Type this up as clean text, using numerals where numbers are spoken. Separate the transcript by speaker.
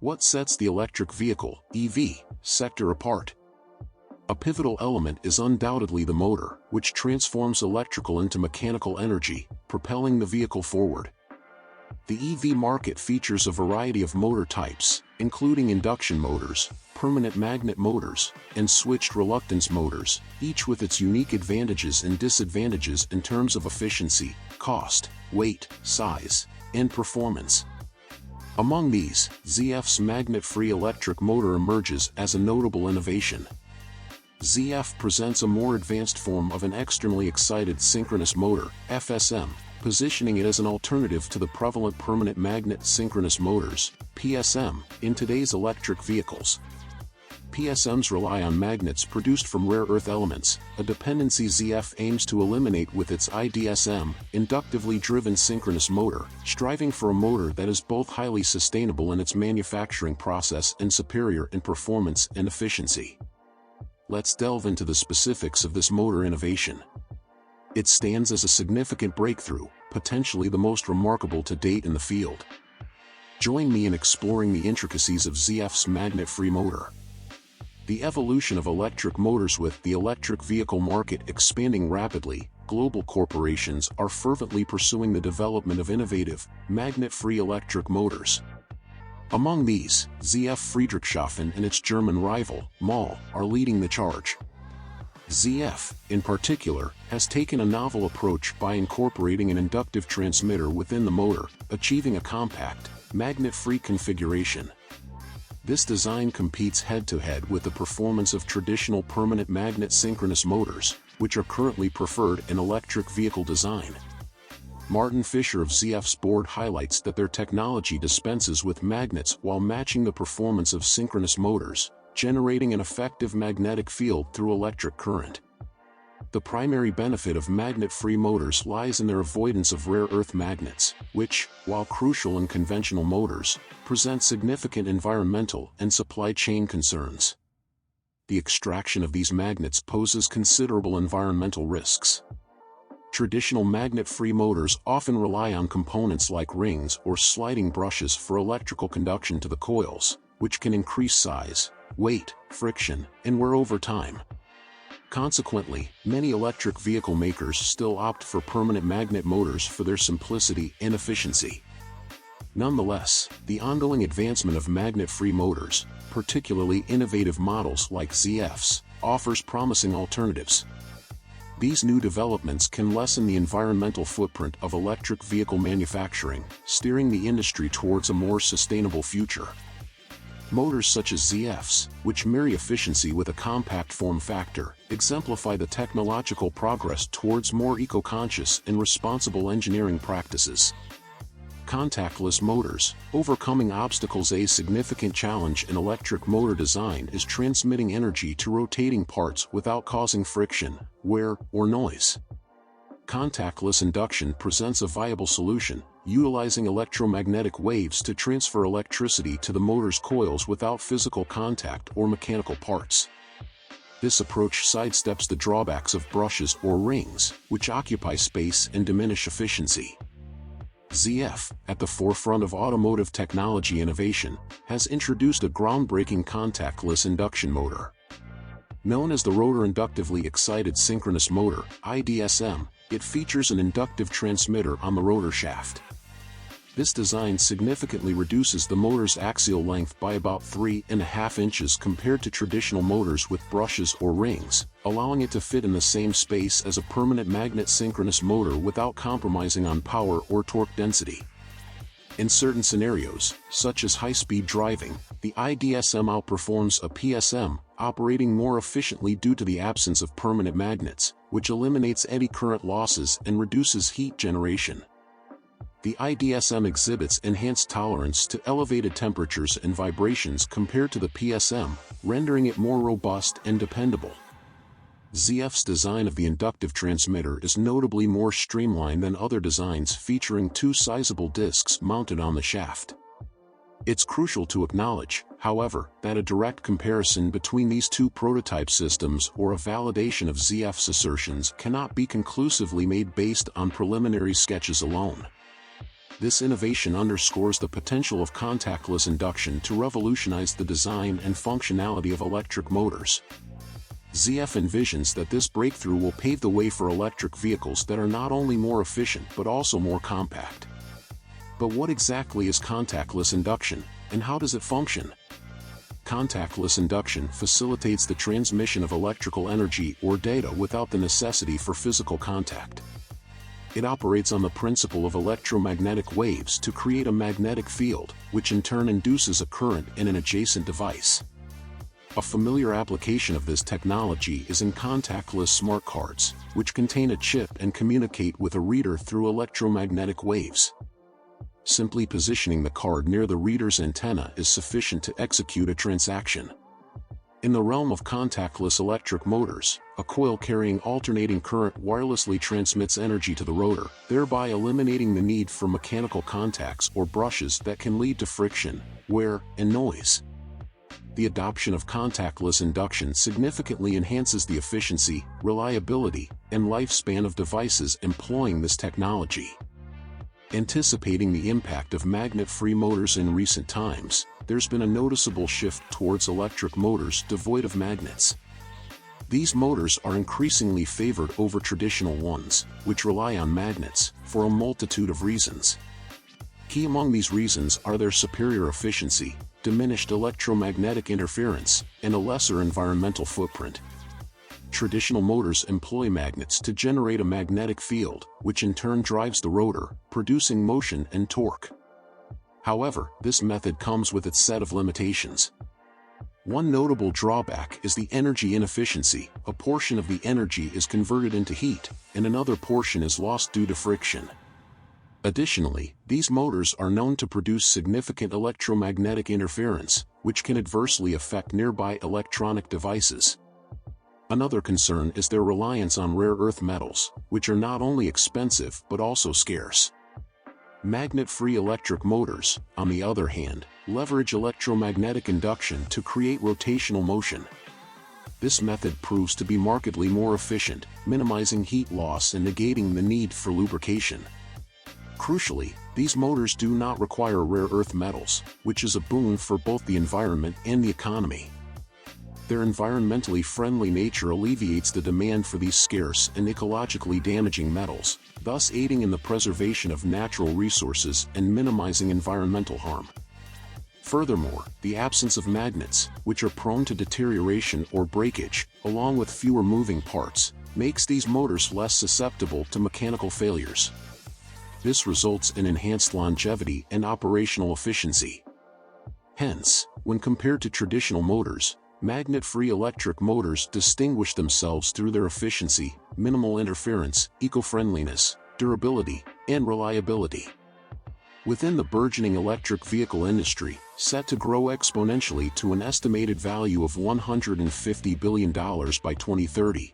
Speaker 1: What sets the electric vehicle (EV) sector apart? A pivotal element is undoubtedly the motor, which transforms electrical into mechanical energy, propelling the vehicle forward. The EV market features a variety of motor types, including induction motors, permanent magnet motors, and switched reluctance motors, each with its unique advantages and disadvantages in terms of efficiency, cost, weight, size, and performance. Among these, ZF's magnet-free electric motor emerges as a notable innovation. ZF presents a more advanced form of an externally excited synchronous motor, FSM, positioning it as an alternative to the prevalent permanent magnet synchronous motors, PSM, in today's electric vehicles. PSMs rely on magnets produced from rare earth elements, a dependency ZF aims to eliminate with its IDSM, inductively driven synchronous motor, striving for a motor that is both highly sustainable in its manufacturing process and superior in performance and efficiency. Let's delve into the specifics of this motor innovation. It stands as a significant breakthrough, potentially the most remarkable to date in the field. Join me in exploring the intricacies of ZF's magnet-free motor. The evolution of electric motors. With the electric vehicle market expanding rapidly, global corporations are fervently pursuing the development of innovative, magnet-free electric motors. Among these, ZF Friedrichshafen and its German rival, MAHLE, are leading the charge. ZF, in particular, has taken a novel approach by incorporating an inductive transmitter within the motor, achieving a compact, magnet-free configuration. This design competes head-to-head with the performance of traditional permanent magnet synchronous motors, which are currently preferred in electric vehicle design. Martin Fisher of ZF's board highlights that their technology dispenses with magnets while matching the performance of synchronous motors, generating an effective magnetic field through electric current. The primary benefit of magnet-free motors lies in their avoidance of rare earth magnets, which, while crucial in conventional motors, present significant environmental and supply chain concerns. The extraction of these magnets poses considerable environmental risks. Traditional magnet-free motors often rely on components like rings or sliding brushes for electrical conduction to the coils, which can increase size, weight, friction, and wear over time. Consequently, many electric vehicle makers still opt for permanent magnet motors for their simplicity and efficiency. Nonetheless, the ongoing advancement of magnet-free motors, particularly innovative models like ZF's, offers promising alternatives. These new developments can lessen the environmental footprint of electric vehicle manufacturing, steering the industry towards a more sustainable future. Motors such as ZF's, which marry efficiency with a compact form factor, exemplify the technological progress towards more eco-conscious and responsible engineering practices. Contactless motors, overcoming obstacles. A significant challenge in electric motor design is transmitting energy to rotating parts without causing friction, wear, or noise. Contactless induction presents a viable solution, utilizing electromagnetic waves to transfer electricity to the motor's coils without physical contact or mechanical parts. This approach sidesteps the drawbacks of brushes or rings, which occupy space and diminish efficiency. ZF, at the forefront of automotive technology innovation, has introduced a groundbreaking contactless induction motor. Known as the rotor inductively excited synchronous motor, IDSM, it features an inductive transmitter on the rotor shaft. This design significantly reduces the motor's axial length by about 3.5 inches compared to traditional motors with brushes or rings, allowing it to fit in the same space as a permanent magnet synchronous motor without compromising on power or torque density. In certain scenarios, such as high-speed driving, the IDSM outperforms a PSM, operating more efficiently due to the absence of permanent magnets, which eliminates eddy current losses and reduces heat generation. The IDSM exhibits enhanced tolerance to elevated temperatures and vibrations compared to the PSM, rendering it more robust and dependable. ZF's design of the inductive transmitter is notably more streamlined than other designs, featuring two sizable discs mounted on the shaft. It's crucial to acknowledge, however, that a direct comparison between these two prototype systems or a validation of ZF's assertions cannot be conclusively made based on preliminary sketches alone. This innovation underscores the potential of contactless induction to revolutionize the design and functionality of electric motors. ZF envisions that this breakthrough will pave the way for electric vehicles that are not only more efficient but also more compact. But what exactly is contactless induction, and how does it function? Contactless induction facilitates the transmission of electrical energy or data without the necessity for physical contact. It operates on the principle of electromagnetic waves to create a magnetic field, which in turn induces a current in an adjacent device. A familiar application of this technology is in contactless smart cards, which contain a chip and communicate with a reader through electromagnetic waves. Simply positioning the card near the reader's antenna is sufficient to execute a transaction. In the realm of contactless electric motors, a coil carrying alternating current wirelessly transmits energy to the rotor, thereby eliminating the need for mechanical contacts or brushes that can lead to friction, wear, and noise. The adoption of contactless induction significantly enhances the efficiency, reliability, and lifespan of devices employing this technology. Anticipating the impact of magnet-free motors in recent times, there's been a noticeable shift towards electric motors devoid of magnets. These motors are increasingly favored over traditional ones, which rely on magnets, for a multitude of reasons. Key among these reasons are their superior efficiency, diminished electromagnetic interference, and a lesser environmental footprint. Traditional motors employ magnets to generate a magnetic field, which in turn drives the rotor, producing motion and torque. However, this method comes with its set of limitations. One notable drawback is the energy inefficiency. A portion of the energy is converted into heat, and another portion is lost due to friction. Additionally, these motors are known to produce significant electromagnetic interference, which can adversely affect nearby electronic devices. Another concern is their reliance on rare earth metals, which are not only expensive but also scarce. Magnet-free electric motors, on the other hand, leverage electromagnetic induction to create rotational motion. This method proves to be markedly more efficient, minimizing heat loss and negating the need for lubrication. Crucially, these motors do not require rare earth metals, which is a boon for both the environment and the economy. Their environmentally friendly nature alleviates the demand for these scarce and ecologically damaging metals, thus aiding in the preservation of natural resources and minimizing environmental harm. Furthermore, the absence of magnets, which are prone to deterioration or breakage, along with fewer moving parts, makes these motors less susceptible to mechanical failures. This results in enhanced longevity and operational efficiency. Hence, when compared to traditional motors, magnet-free electric motors distinguish themselves through their efficiency, minimal interference, eco-friendliness, durability, and reliability. Within the burgeoning electric vehicle industry, set to grow exponentially to an estimated value of $150 billion by 2030,